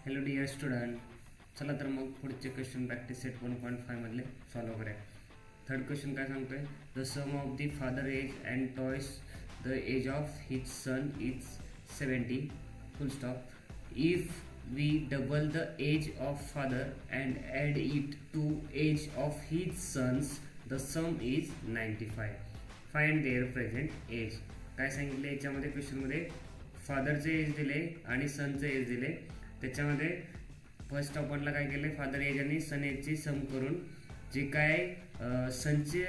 Hello dear student, चला तर मग पुढचे क्वेश्चन प्रॅक्टिस सेट 1.5 मधले सॉल्व करूया. थर्ड क्वेश्चन काय सांगतोय, the sum of the father age and twice the age of his son is 70 full stop. If we double the age of father and add it to age of his sons, the sum is 95. Find their present age. काय सांगितले याच्यामध्ये क्वेश्चनमध्ये फादरचे age दिले आणि सनचे age दिले. त्याच्यामध्ये first आपणला काय केले, father age आणि सन एजची सम करून जे काय सनचे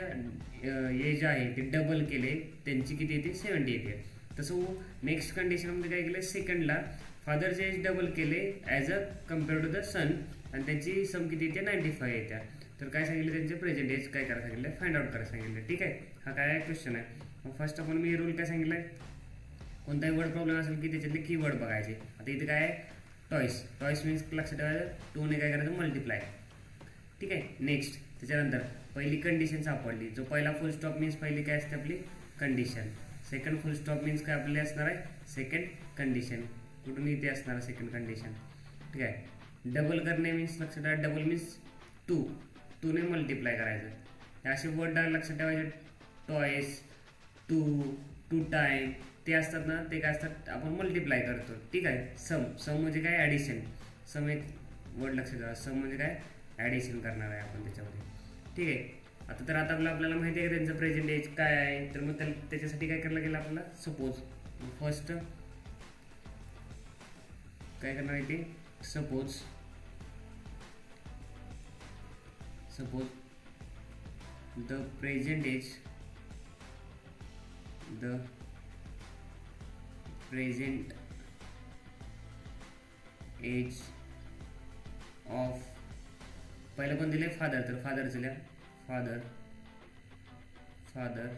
एज आहे ते डबल केले, त्यांची किती येते 70 येते. तसं नेक्स्ट कंडिशनमध्ये काय केलं, सेकंडला फादरचे एज डबल केले as a compare to the son आणि त्यांची सम किती येते 95 येत्या. तर काय सांगितलं, त्यांचे प्रेझेंट एज काय करायला सांगितलं, फाइंड आउट करायला सांगितलं. ठीक आहे, हा काय क्वेश्चन आहे. मग फर्स्ट आपण मी रूल काय सांगितलंय, कोणताही वर्ड प्रॉब्लेम असेल की त्याच्यातले कीवर्ड बघायचे. आता इथे काय आहे, टॉयस. टॉयस मीन्स लक्षात ठेवायचं 2 ने काय करायचं, मल्टिप्लाय. ठीक आहे. नेक्स्ट त्याच्यानंतर पहिली कंडिशन सापडली, जो पहिला फुल स्टॉप मीन्स पहिली काय असते आपली कंडिशन. सेकंड फुल स्टॉप मीन्स काय आपली असणार आहे, सेकंड कंडिशन. कुठून इथे असणार सेकंड कंडिशन. ठीक आहे. डबल करणे मीन्स लक्षात ठेवा, डबल मीन्स 2 ने मल्टिप्लाय करायचं. असे वर्ड लक्षात ठेवायचे, टॉयस, टू टाइम ते असतात ना, ते काय असतात आपण मल्टिप्लाय करतो. ठीक आहे. सम म्हणजे काय, ॲडिशन. सम एक वर्ड लक्षात ठेवा, सम म्हणजे काय, ॲडिशन करणार आहे आपण त्याच्यामध्ये. ठीक आहे. आता आपल्याला माहिती आहे की त्यांचं प्रेझेंट एज काय आहे, तर मग त्याच्यासाठी काय करायला गेलं आपल्याला, सपोज फर्स्ट काय करणार आहे ते, suppose the present age of पहिलं कोण दिले, फादर. तर फादर दिल्या, फादर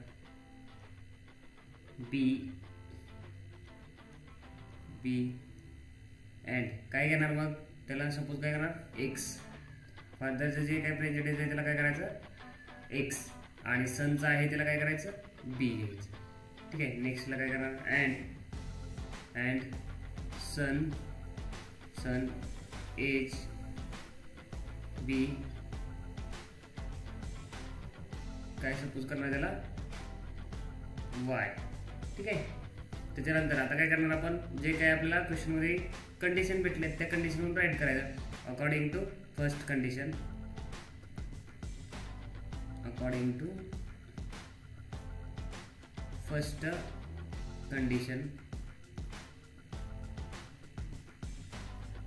बी अँड काय घेणार, मग त्याला सपोज काय करणार, एक्स. फादरचं जे काय प्रेझेंट एज आहे त्याला काय करायचं, एक्स, आणि सनचं आहे त्याला काय करायचं, बी घ्यायचं. ठीक आहे. नेक्स्टला काय करणार, अँड सन एज बी काय सपोज करणार त्याला वाय. ठीक आहे. त्याच्यानंतर आता काय करणार आपण, जे काय आपल्याला क्वेश्चनमध्ये कंडिशन भेटले त्या कंडिशनवरून राईट करायचं अकॉर्डिंग टू फर्स्ट कंडिशन.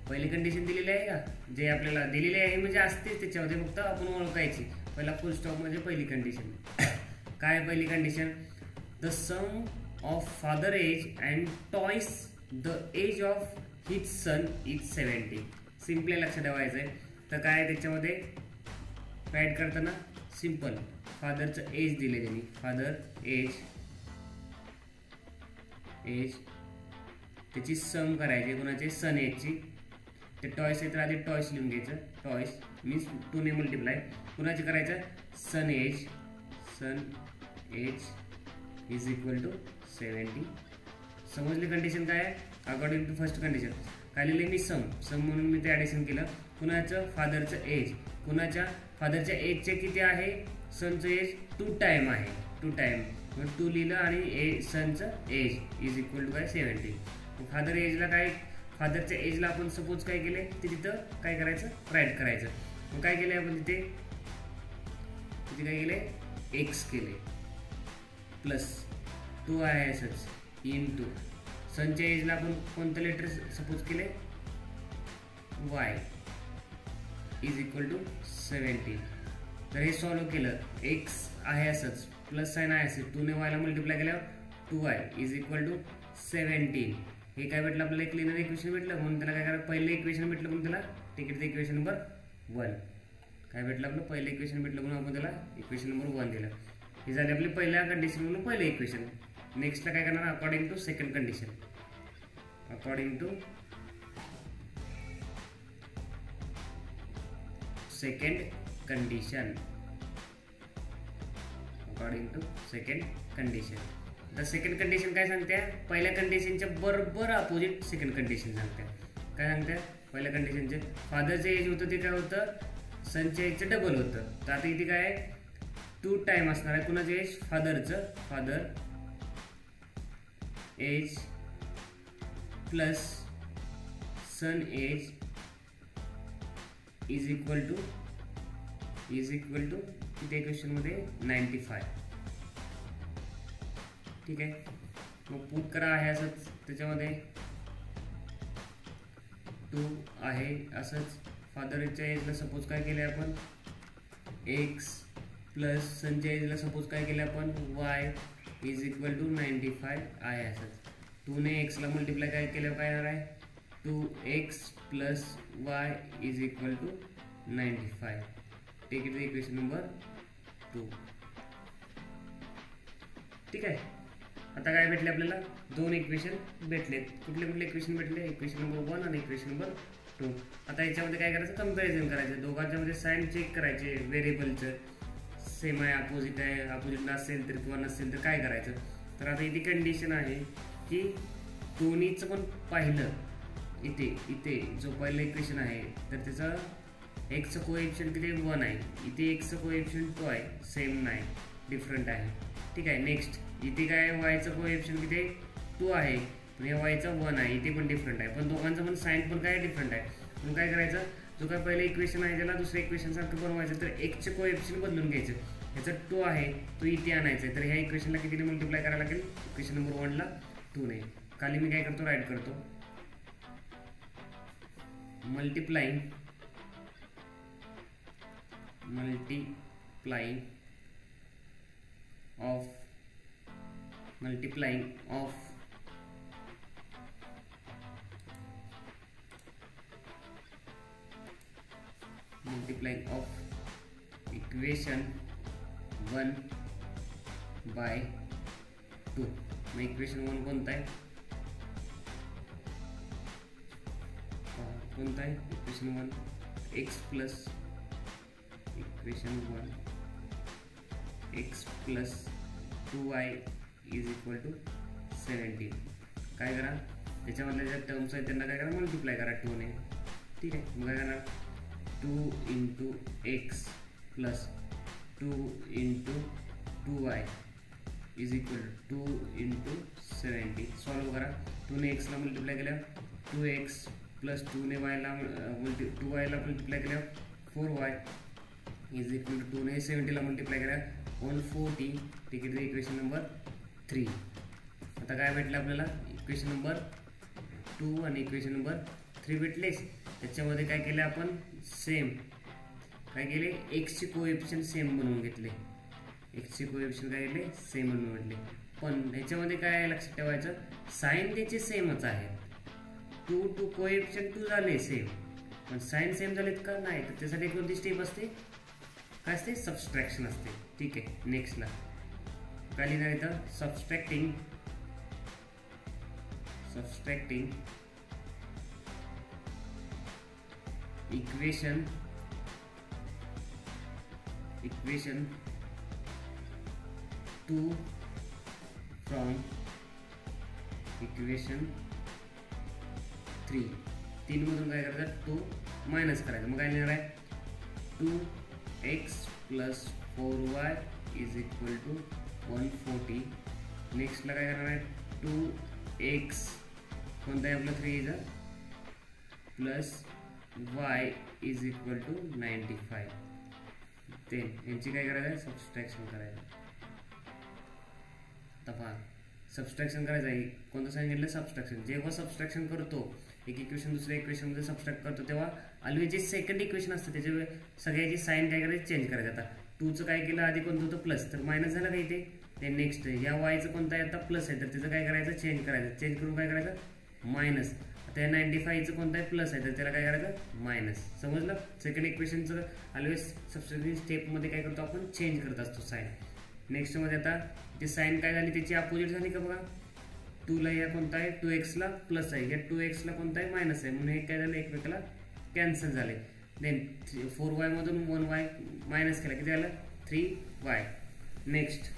पहिली कंडिशन दिलेली आहे का, जे आपल्याला दिलेली आहे म्हणजे असतेच त्याच्यामध्ये, फक्त आपण ओळखायची. पहिला फुल स्टॉप म्हणजे पहिली कंडिशन. काय पहिली condition, the sum of father age and twice the age of his son is 70. Simply लक्षात ठेवायचं आहे. तर काय त्याच्यामध्ये राईट करताना सिम्पल फादरचं एज दिले त्यांनी, फादर एज त्याची सम करायची, कोणाची, सन एजची. ते टॉयस आहे तर आधी टॉयस लिहून घ्यायचं, टॉयस मीन्स 2 ने मल्टिप्लाय. कुणाचे करायचं, सन एज इज इक्वल टू 70. समजली कंडिशन काय आहे, अकॉर्डिंग टू फर्स्ट कंडिशन. काय लिहिले मी, सम म्हणून मी ते ॲडिशन केलं. कुणाचं, फादरचं एज. कुणाच्या, फादरच्या एजचे किती आहे, सनचं एज 2 टाइम आहे, 2 टाइम मग 2 लिहिलं आणि सनचं एज इज इक्वल टू काय 70. फादर एजला काय, फादरच्या एजला आपण सपोज काय केले, ते तिथं काय करायचं, राईट करायचं. मग काय केलं आपण तिथे काय केले, एक्स केले, प्लस 2 आहे असंच इंटू सनच्या एजला आपण कोणतं लेटर सपोज केले, वाय इज इक्वल टू 70. तर हे सॉल्व्ह केलं, एक्स आहे असंच, प्लस साईन आहे असं, 2 ने वायला मल्टिप्लाय केल्यावर 2y इज इक्वल टू 17. हे काय भेटलं आपल्याला, एक लिनियर इक्वेशन भेटलं. म्हणून त्याला काय करायचं, पहिलं इक्वेशन भेटलं म्हणून त्याला तिकीटचं इक्वेशन नंबर 1. काय भेटलं आपलं, पहिलं इक्वेशन भेटलं म्हणून आपण त्याला इक्वेशन नंबर 1 दिलं. हे झाले आपली पहिल्या कंडिशन म्हणून पहिलं इक्वेशन. नेक्स्टला काय करणार, according to second condition. According to second condition. तर सेकंड कंडिशन काय सांगते, पहिल्या कंडिशनच्या बरोबर अपोजिट सेकंड कंडिशन सांगते. काय सांगते पहिल्या कंडिशनचे फादरचे एज होतं ते काय होतं सनच्या एजचं डबल होतं. तर आता इथे काय आहे 2 टाइम असणार आहे कुणाचं एज फादरचं father age plus son age is equal to इथे क्वेश्चनमध्ये 95. ठीक आहे मग पुट करा आहे असंच त्याच्यामध्ये 2 आहे असंच फादरच्या एजला सपोज काय केले आपण एक्स प्लस सनच्या एजला सपोज काय केले आपण वाय इज इक्वल टू 95 आहे असंच. 2 ने एक्सला मल्टिप्लाय काय केल्यावर काय येणार आहे 2x plus y is equal to 95. Take it equation number 2. ठीक आहे आता काय भेटले आपल्याला 2 इक्वेशन भेटलेत. कुठले इक्वेशन भेटले इक्वेशन नंबर 1 आणि इक्वेशन नंबर 2. आता याच्यामध्ये काय करायचं कंपॅरिझन करायचं दोघांच्या मध्ये साइन चेक करायचे व्हेरिएबलचं सेम आहे अपोजिट असेल तर किंवा नसेल तर काय करायचं. तर आता इथे कंडिशन आहे की दोन्हीचं पण पाहिलं इथे जो पहिलं इक्वेशन आहे तर त्याचा एक्सचं कोएफिशियंट किती 1 आहे इथे एक्सचं कोएफिशियंट 2 आहे सेम नाही डिफरंट आहे. ठीक आहे नेक्स्ट इथे काय वायचं कोएफिशियंट किती 2 आहे पण या वायचा 1 आहे इथे पण डिफरंट आहे पण दोघांचं पण साइन पण काय डिफरंट आहे. म्हणून काय करायचं जो काय पहिलं इक्वेशन आहे त्याला दुसऱ्या इक्वेशन सारखं बनवायचं तर एक्सचे कोएफिशियंट बदलून घ्यायचं ह्याचा 2 आहे तो इथे आणायचा आहे तर ह्या इक्वेशनला कितीने मल्टिप्लाय करायला लागेल इक्वेशन नंबर 1 ला 2 ने. खाली मी काय करतो राईट करतो मल्टिप्लाइंग of equation 1 by 2. मग इक्वेशन 1 कोणता आहे equation 1 x plus equation 1 x plus 2y is equal to 17. काय करा त्याच्यामधल्या ज्या टर्म्स आहेत त्यांना काय करा मल्टिप्लाय करा 2 ने. ठीक आहे मग काय करणार 2 into x plus 2 into 2y is equal to 2 into 70. Solve करा 2 ने एक्सला मल्टिप्लाय केल्यावर 2x प्लस 2 ने वायला 2yला मल्टिप्लाय केल्यावर 4y इज इक्वल टू 2 ने 70ला मल्टिप्लाय केल्यावर 140. ठीक आहे इक्वेशन नंबर 3. आता काय भेटलं आपल्याला इक्वेशन नंबर 2 आणि इक्वेशन नंबर 3 भेटलेच. त्याच्यामध्ये काय केलं आपण सेम काय केले एक्सचे कोएफिशियंट सेम बनवून घेतले एक्सचे कोएफिशियंट काय केले सेम बनवून घेतले पण ह्याच्यामध्ये काय लक्षात ठेवायचं साइन त्याचे सेमच आहेत 2 कोएफिशियंट 2 झाले सेम पण साइन सेम झालेत का नाही तर त्यासाठी कोणती स्टेप असते काय असते सबस्ट्रॅक्शन असते. ठीक आहे नेक्स्टला काय लिहिणार इथं सबस्ट्रॅक्टिंग इक्वेशन 2 फ्रॉम इक्वेशन 3. 3 मधून काय करायचं 2 मायनस करायचं मग काय लिहिणार आहे 2x plus 4y is equal to 140. नेक्स्टला काय करणार आहे 2x कोणता आहे आपला 3 is plus y is equal to 95. ते यांची काय करायचं आहे सबस्ट्रॅक्शन करायचं. आता सबस्ट्रॅक्शन करायचं आहे कोणतं सांगितलं सबस्ट्रॅक्शन. जेव्हा सबस्ट्रॅक्शन करतो एक इक्वेशन दुसऱ्या इक्वेशनमध्ये सबस्ट्रॅक्ट करतो तेव्हा ऑलवेज जे सेकंड इक्वेशन असतं त्याच्या सगळ्याची साईन काय करायची चेंज करायचं. आता 2चं काय केलं आधी कोणतं होतं प्लस तर मायनस झालं का इथे ते नेक्स्ट या वायचं कोणतं आहे आता प्लस आहे तर त्याचं काय करायचं चेंज करायचं चेंज करून काय करायचं मायनस. आता या 95चं कोणतं आहे प्लस आहे तर त्याला काय करायचं मायनस. समजलं सेकंड इक्वेशनचं ऑलवेज सबस्ट्रॅक्शन स्टेपमध्ये काय करतो आपण चेंज करत असतो साईन. नेक्स्टमध्ये आता ते साईन काय झाली त्याची अपोजिट झाली का बघा 2ला या कोणता आहे 2x प्लस आहे या 2x कोणता आहे मायनस आहे म्हणून हे काय झालं एकमेकाला कॅन्सल झाले. देन 4y मधून 1y मायनस केला किती झालं 3y. नेक्स्ट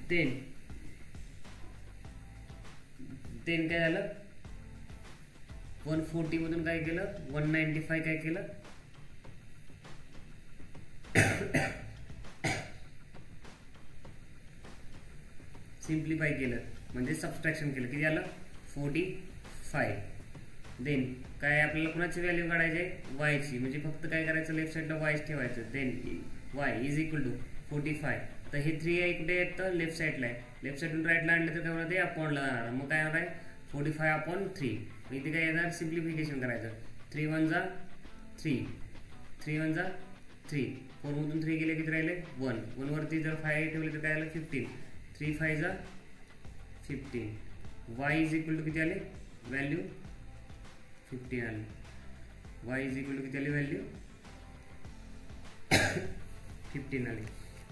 देन काय झालं 140 मधून काय केलं 195 काय केलं सिम्प्लिफाय केलं म्हणजे सबट्रॅक्शन केलं किती आलं 45. देन काय आपल्याला कोणाची व्हॅल्यू काढायची y ची म्हणजे फक्त काय करायचं लेफ्ट साइडला y ठेवायचं. Then y is equal to 45. तर हे 3 आहे कुठे आहे तर लेफ्ट साइडला आहे. लेफ्ट साइडून राईटला आणलं तर काय होणार ते अपॉनला जाणार. मग काय होणार आहे 45/3. इथे काय येणार सिम्प्लिफिकेशन करायचं. 3 1 जा 3 3 1 जा 3 4 मधून 3 गेले किती राहिले 1 1 वरती जर 5 ठेवले तर काय आलं 15 3 5 जा 15. y इज इक्वल टू किती आले व्हॅल्यू 15 आली. y इज इक्वल टू किती आली व्हॅल्यू 15 आली.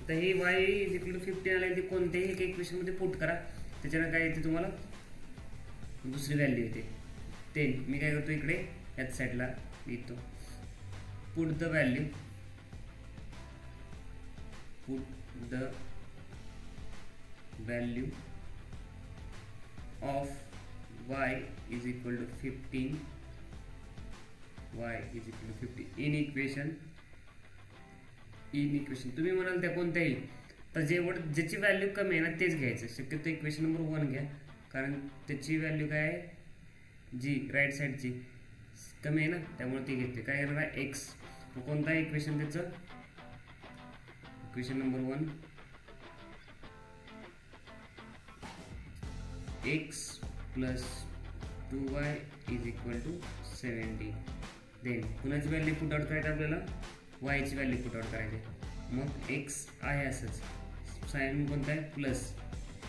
तर ही y इज इक्वल टू 15 आली ती कोणत्याही एक इक्वेशन मध्ये पुट करा त्याच्यानं काय येते तुम्हाला दुसरी व्हॅल्यू येते. ते मी काय करतो इकडे याच साईडला लिहितो put the value of y is equal to 15 in equation तुम्ही म्हणाल त्या कोणत्याही तर ज्याची व्हॅल्यू कमी आहे ना तेच घ्यायचं. शक्यतो इक्वेशन नंबर 1 घ्या कारण त्याची व्हॅल्यू काय आहे जी राईट साईडची कमी आहे ना त्यामुळे ती घेते. काय येणार आहे x. कोणता आहे इक्वेशन त्याचं equation number 1 x plus 2y is equal to 70. Then कुणाची व्हॅल्यू पुट आउट करायची आपल्याला y ची व्हॅल्यू पुट आउट करायची. मग x आहे असंच साइन कोणता आहे प्लस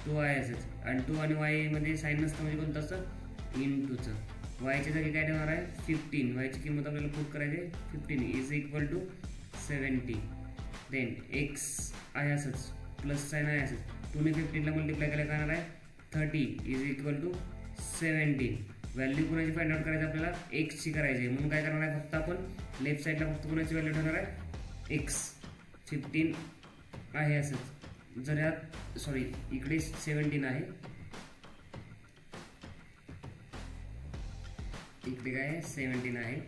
2 आहे असंच आणि 2 आणि y मध्ये साइन नसतं म्हणजे कोणतं असतं इंटूचं. y च्या जागी काय ठेवणार आहे 15. y ची किंमत आपल्याला पुट करायची 15 is equal to 70. Then x आहे असंच प्लस साइन आहे असंच 2 ने 15 ला मल्टिप्लाय केला काय आहे 30 इज इक्वल टू 17. व्हॅल्यू कुणाची फाइंड आउट करायची आपल्याला x ची करायची म्हणून काय करणार आहे फक्त आपण लेफ्ट साइडला फक्त कुणाची व्हॅल्यू ठेवणार आहे x 15 आहे असंच जर यात सॉरी इकडे 17 आहे इकडे काय 17 आहे.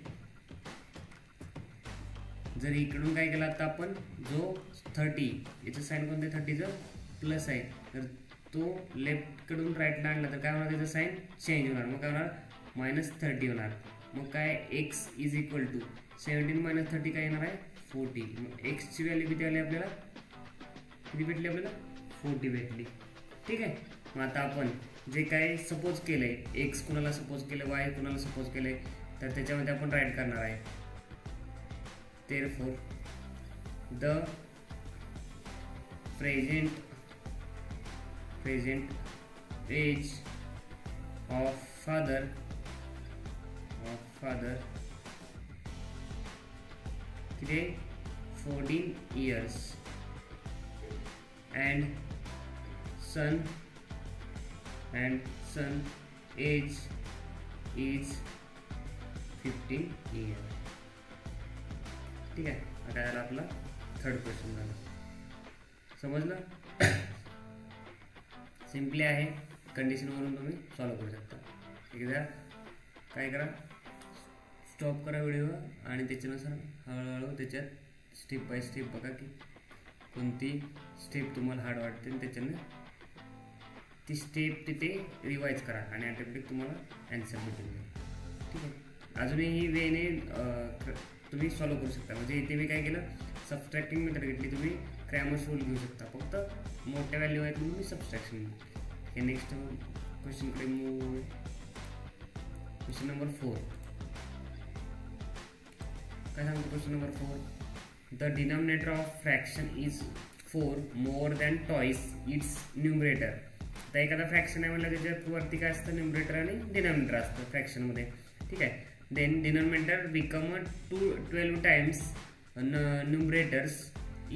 जर इकडून काय केलं आता आपण जो 30 याचं साइन कोणतं 30चं प्लस आहे तर तो लेफ्ट कडून राईटला आणला तर काय होणार त्याचं साइन चेंज होणार. मग काय होणार -30 होणार. मग काय x इज इक्वल टू 17 - 30 काय येणार आहे 40. मग x ची व्हॅल्यू किती आली आपल्याला किती भेटली आपल्याला 40 भेटली. ठीक आहे. मग आता आपण जे काय सपोज केलंय x कुणाला सपोज केलं y कुणाला सपोज केलंय तर त्याच्यामध्ये आपण राईट करणार आहे. therefore the present age of father किती 14 years and son age is 15 years. ठीक आहे. आता याला आपला थर्ड क्वेश्चन झाला. समजलं सिम्पली आहे कंडिशनवरून तुम्ही सॉल्व करू शकता. ठीक आहे. काय करा स्टॉप करा व्हिडिओ आणि त्याच्यानुसार हळूहळू त्याच्यात स्टेप बाय स्टेप बघा की कोणती स्टेप तुम्हाला हार्ड वाटते आणि त्याच्यानं ती स्टेप तिथे रिवाइज करा आणि ऑटोमॅटिक तुम्हाला ॲन्सर भेटून जाईल. ठीक आहे. अजूनही ही वेने तुम्ही सॉल्व करू शकता. म्हणजे इथे मी काय केलं सबट्रॅक्टिंग मेथड घेतली. तुम्ही क्रॅमर्स रूल घेऊ शकता. फक्त मोठ्या व्हॅल्यू आहेत म्हणून मी सबट्रॅक्शन. हे नेक्स्ट क्वेश्चनकडे मूव. क्वेश्चन नंबर 4 काय सांगतो question number 4 the denominator of fraction is 4 more than twice its numerator. तर एखादा फ्रॅक्शन आहे म्हटलं त्याच्यात वरती काय असतं न्यूमरेटर आणि डिनॉमिनेटर असतं फ्रॅक्शनमध्ये. ठीक आहे. then denominator become 12 times numerators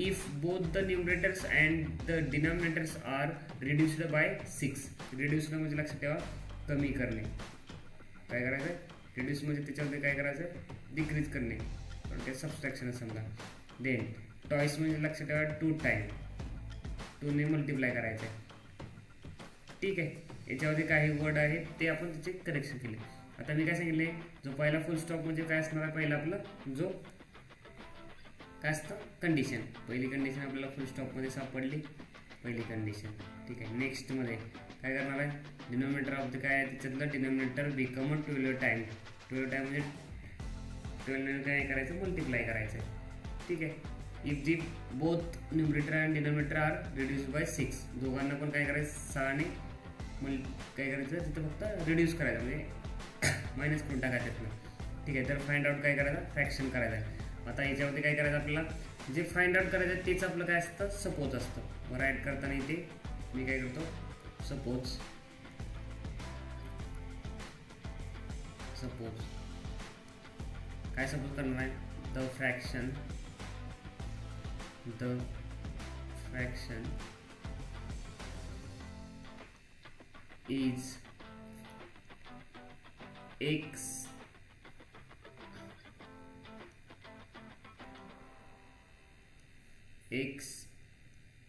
if both the numerators and the denominators are reduced by 6. reduced म्हणजे लक्षात ठेवा कमी करणे. काय करायचं reduce म्हणजे त्याच्यामध्ये काय करायचं डिक्रीज करणे पण ते सबट्रॅक्शन समजा. then twice म्हणजे लक्षात ठेवा 2 टाइम 2 ने मल्टिप्लाय करायचं. ठीक आहे. याच्यामध्ये काही वर्ड आहेत ते आपण त्याचे करेक्शन केले. आता मी काय सांगितले, जो पहिला फुल स्टॉप म्हणजे काय असणार आहे, पहिला आपलं जो काय असतं कंडिशन, पहिली कंडिशन आपल्याला फुल स्टॉपमध्ये सापडली, पहिली कंडिशन. ठीक आहे. नेक्स्टमध्ये काय करणार आहे, डिनॉमिनेटर ऑफ द काय आहे त्याच्यातलं डिनॉमिनेटर बिकम 12 टाइम. 12 टाइम म्हणजे 12 काय करायचं, मल्टिप्लाय करायचं आहे. ठीक आहे. If the both numerator and denominator are reduced by 6, दोघांना पण काय करायचं 6ने काय करायचं तिथं फक्त रिड्यूस करायचं म्हणजे मायनस करून टाकायचं त्यातनं. ठीक आहे. तर फाइंड आउट काय करायचं, फ्रॅक्शन करायचं आहे. आता याच्यावरती काय करायचं आपल्याला, जे फाइंड आउट करायचं तेच आपलं काय असतं, सपोज असतं. मग राईट करताना इथे मी काय करतो, सपोज काय सपोज करणार आहे, the fraction is x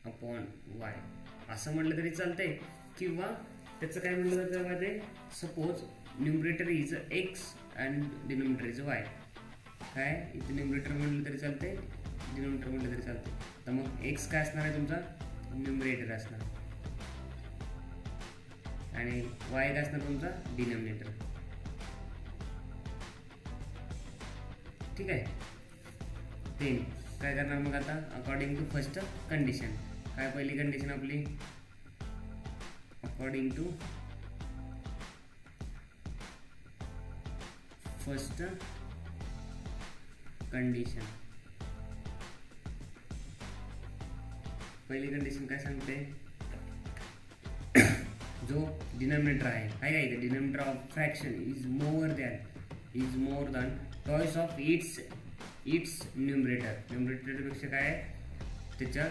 upon y असं म्हटलं तरी चालतंय, किंवा त्याचं काय म्हटलं जातं त्यामध्ये, suppose numerator is x and denominator is y. काय इथे न्यूमरेटर म्हटलं तरी चालतंय, डिनॉमिनेटर म्हटलं तरी चालतंय. तर मग x काय असणार आहे तुमचा, न्यूमरेटर असणार, आणि y काय असणार तुमचा, डिनॉमिनेटर. ठीक आहे. देन काय करणार मग आता, अकॉर्डिंग टू फर्स्ट कंडिशन. काय पहिली कंडिशन आपली, अकॉर्डिंग टू फर्स्ट कंडिशन. पहिली कंडिशन काय सांगते, जो डिनॉमिनेटर आहे काय काय, denominator of fraction is more than twice of its numerator. न्यूमरेटरपेक्षा काय आहे, त्याच्या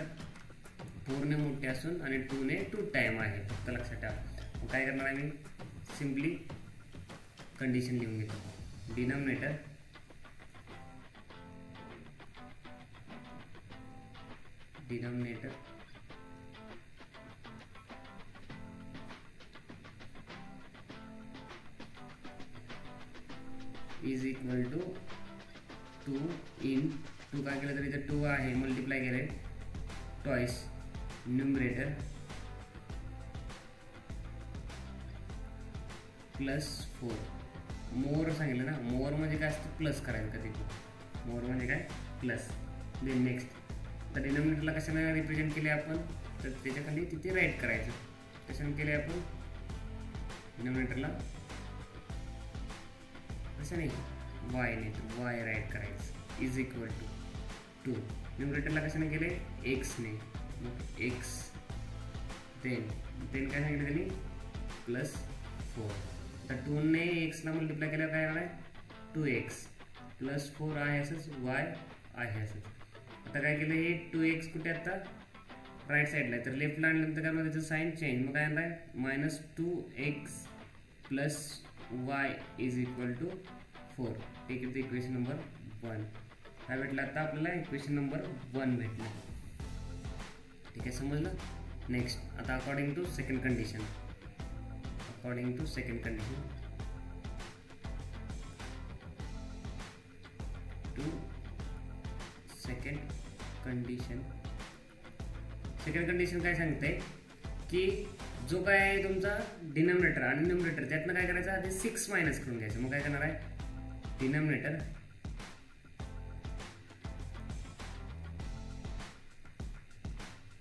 4 ने मोठे असून आणि 2 ने 2 टाइम आहे, फक्त लक्षात ठेवा. मग काय करणार आहे मी, सिम्पली कंडिशन लिहून घेतो, denominator is equal to 2 in 2 काय केलं तर इथे 2 आहे, मल्टिप्लाय केले टॉइस न्यूमरेटर प्लस 4. मोर सांगितलं ना, मोर म्हणजे काय असतं, प्लस करायचं कधी, मोर म्हणजे काय प्लस. देन नेक्स्ट, तर डिनॉमिनेटरला कशाने रिप्रेझेंट केले आपण, तर त्याच्या खाली तिथे राईट करायचं. कशाने केले आपण डिनॉमिनेटरला, कशाने, वाय ने, तर वाय राईट करायचं, इज इक्वल टू 2. न्यूमरेटरला कशाने केले, एक्सने, मग एक्स. देन काय सांगितलं त्यांनी, प्लस 4. तर 2 ने एक्सला मल्टिप्लाय केलं काय येणार आहे, 2x प्लस 4 आहे असंच, y आहे असंच. आता काय केलं, हे 2x कुठे आता राईट साईडला आहे, तर लेफ्टला आणल्यानंतर काय त्याचं साईन चेंज, मग काय येणार आहे -2x plus y is equal to 4. ठीक आहे. इक्वेशन नंबर 1 काय भेटलं, आता आपल्याला इक्वेशन नंबर 1 भेटलं. ठीक आहे, समजलं. नेक्स्ट, आता according to second condition, second condition काय सांगते की जो काय आहे तुमचा डिनॉमिनेटर आणि न्यूमरेटर त्यातनं काय करायचं, आधी 6 मायनस करून घ्यायचं. मग काय करणार आहे, डिनॉमिनेटर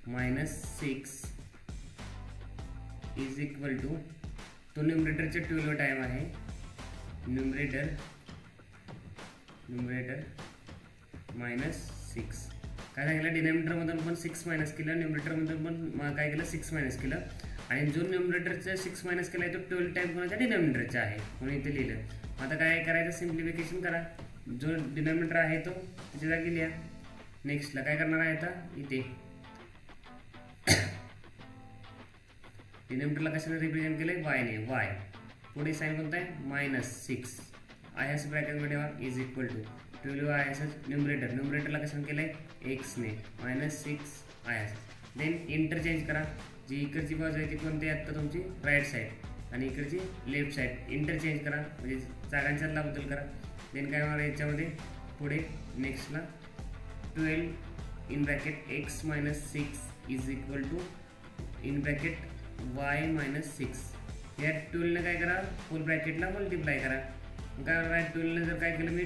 -6 इज इक्वल टू, तो न्यूमरेटरचे 12 टाइम आहे, न्यूमरेटर -6. काय सांगितलं, डिनॉमिनेटरमधून पण 6 मायनस केलं, न्यूमरेटरमधून पण काय केलं 6 मायनस केलं, आणि जो न्यूमरेटरचा 6 मायनस केला आहे तो 12 टाइम कोणाच्या डिनॉमिनेटरचा आहे म्हणून इथे लिहिलं. आता काय करायचं, सिम्प्लिफिकेशन करा, जो डिनॉमिनेटर आहे तो त्याच्या जागी लिहा. नेक्स्टला काय करणार आहे, आता इथे डिनॉमिनेटरला कशाने रिप्रेझेंट केलंय, y ने, y पुढे साइन कोणता आहे, -6 आहे असं ब्रॅकेटमध्ये ठेवा, इज इक्वल टू 12 आहे असंच. न्यूमरेटरला कशाने केलंय, x ने, -6 आहे असं. देन इंटरचेंज करा, जी इकडची बाजू आहे ती कोणती आहे आता तुमची, राईट साईड, आणि इकडची लेफ्ट साईड इंटरचेंज करा, म्हणजे जागांच्यातला बदल करा. देन काय होणार याच्यामध्ये पुढे नेक्स्टला 12 in bracket x minus 6 is equal to in bracket y minus 6. या 12ने काय करा फुल ब्रॅकेटला मल्टिप्लाय करा. काय होणार आहे 12ने जर काय केलं मी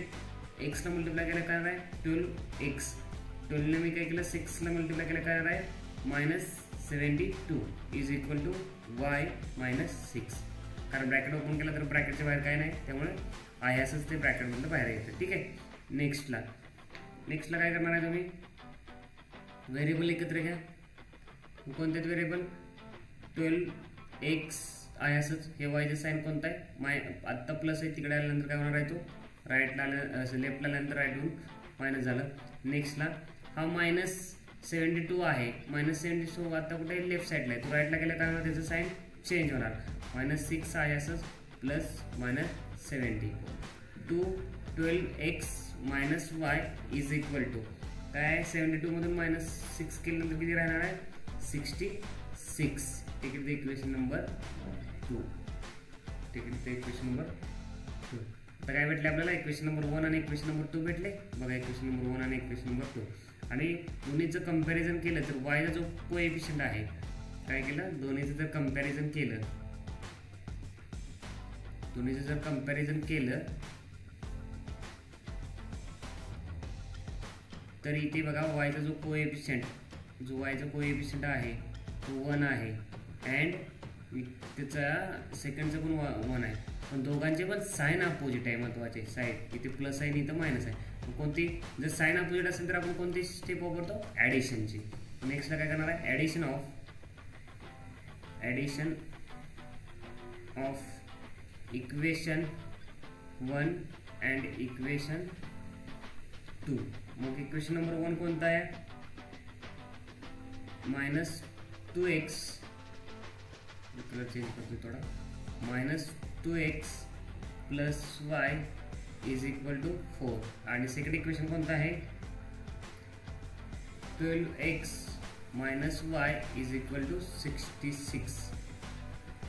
एक्सला मल्टिप्लाय केलं काय होणार आहे 12x. 12ने मी काय केलं 6ला मल्टिप्लाय केलं काय होणार आहे minus 72 is equal to y minus 6. कारण ब्रॅकेट ओपन केलं तर ब्रॅकेटच्या बाहेर काय नाही, त्यामुळे आहे असंच ते ब्रॅकेटमधलं बाहेर येतं. ठीक आहे. नेक्स्टला काय करणार आहे तुम्ही व्हेरिएबल एकत्र घ्या. कोणते व्हेरिएबल 12x आहे असंच. हे वायचं साईन कोणतं आहे आत्ता प्लस आहे, तिकडे आल्यानंतर काय होणार आहे तो राईटला लेफ्टला आल्यानंतर राईट होऊन मायनस झालं. नेक्स्टला हा मायनस 72 आहे. मायनस 72 आता कुठे लेफ्ट साईडला आहे, तो राईटला गेला काय होणार त्याचं साईन चेंज होणार. मायनस 6 आहे असंच plus minus 70. 12x minus y is equal to काय 72 मधून मायनस 6 केल्यानंतर किती राहणार आहे 66. ठीक आहे. Equation number 2. ठीक आहे. Equation number 2. आता काय भेटले आपल्याला इक्वेशन नंबर 1 आणि इक्वेशन नंबर 2 भेटले. बघा इक्वेशन नंबर 1 आणि इक्वेशन नंबर 2. आणि दोन्हीचं कंपॅरिझन केलं तर वायचा जो कोएफिशियंट आहे काय केलं दोन्हीचं जर कंपॅरिझन केलं तर इथे बघा वायचा जो वायचा कोएफिशियंट आहे तो 1 आहे अँड त्याचा सेकंडचा पण 1 आहे. पण दोघांचे पण साइन अपोजिट आहे. महत्वाचे साईड इथे प्लस आहे इथं मायनस आहे. कोणती जर साइन अपोजिट असेल तर आपण कोणती स्टेप वापरतो ॲडिशनची. नेक्स्टला काय करणार आहे addition of equation 1 and equation 2. मग इक्वेशन नंबर 1 कोणता आहे मायनस 2x कलर चेंज करतो थोडा minus 2x plus y is equal to 4. आणि सेकंड इक्वेशन कोणतं आहे 12x minus y is equal to 66.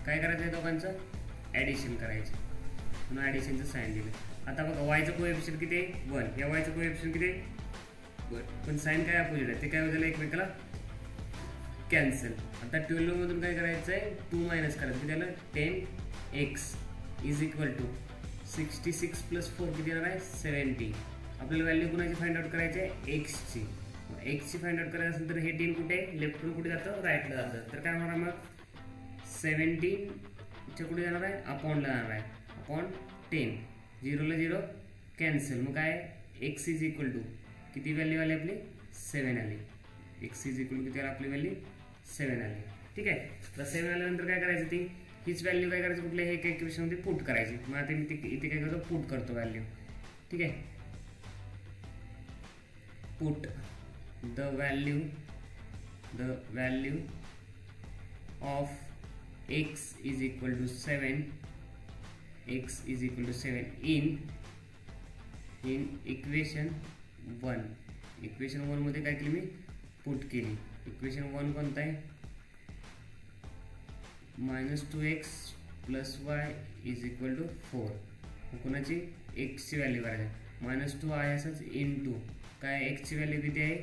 काय करायचं आहे दोघांचं ॲडिशन करायचं म्हणून ॲडिशनचं साईन दिलं. आता बघा वायचं कोएफिशियंट किती आहे 1. या वायचं कोएफिशियंट किती आहे 1. पण साईन काय अपोजिट आहे ते काय होतं एकमेकाला कॅन्सल. आता 12 मधून काय करायचं आहे 2 मायनस करायचं त्याला 10x is equal to 66 plus 4 किती येणार आहे 70. आपल्याला व्हॅल्यू कुणाची फाइंड आउट करायची आहे एक्सची. एक्सची फाइंड आउट करायचं असेल तर हे 10 कुठे लेफ्टकडून कुठे जातं राईटला जातं. तर काय होणार मग 17च्या कुठे जाणार आहे अपॉनला जाणार आहे अपॉन 10. 0 ला 0 कॅन्सल. मग काय एक्स इज इक्वल टू किती व्हॅल्यू आली आपली 7 आली. एक्स इज इक्वल टू किती आली आपली व्हॅल्यू 7 आली. ठीक आहे. तर 7 आल्यानंतर काय करायचं ती हीच व्हॅल्यू काय करायचं कुठल्या हे इक्वेशनमध्ये पुट करायची. मग आता मी इथे काय करतो पुट करतो व्हॅल्यू. ठीक आहे. Put the value of x is equal to 7 in equation 1. Equation 1 मध्ये काय केली मी पुट केली. इक्वेशन 1 कोणतं आहे minus 2x plus y is equal to 4. कोणाची एक्सची व्हॅल्यू करायची मायनस 2 आहे असंच इन 2 काय एक्सची व्हॅल्यू किती आहे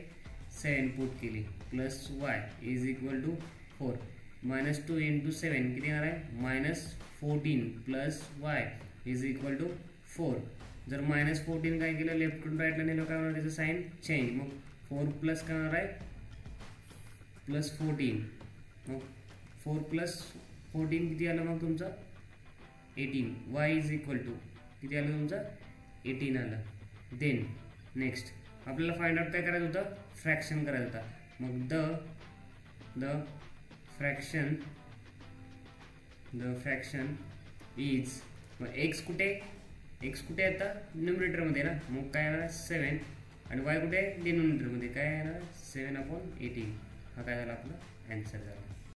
7 पुट केली plus y is equal to 4. Minus 2 into 7 किती येणार आहे minus 14 plus y is equal to 4. जर मायनस 14 काय केलं लेफ्टकडून राईटला नेलं काय होणार त्याचं साईन चेंज. मग 4 प्लस काय होणार आहे प्लस 14. मग 4 प्लस 14 किती आलं मग तुमचं 18. वाय इज इक्वल टू किती आलं तुमचं 18 आलं. देन नेक्स्ट आपल्याला फाइंड आउट काय करायचं होतं फ्रॅक्शन करायचं होता. मग द फ्रॅक्शन इज एक्स कुठे आता न्यूमरेटरमध्ये ना. मग काय येणार 7 आणि वाय कुठे डिनोमिनेटरमध्ये काय येणार 7/18. हा काय झाला आपला आन्सर झाला.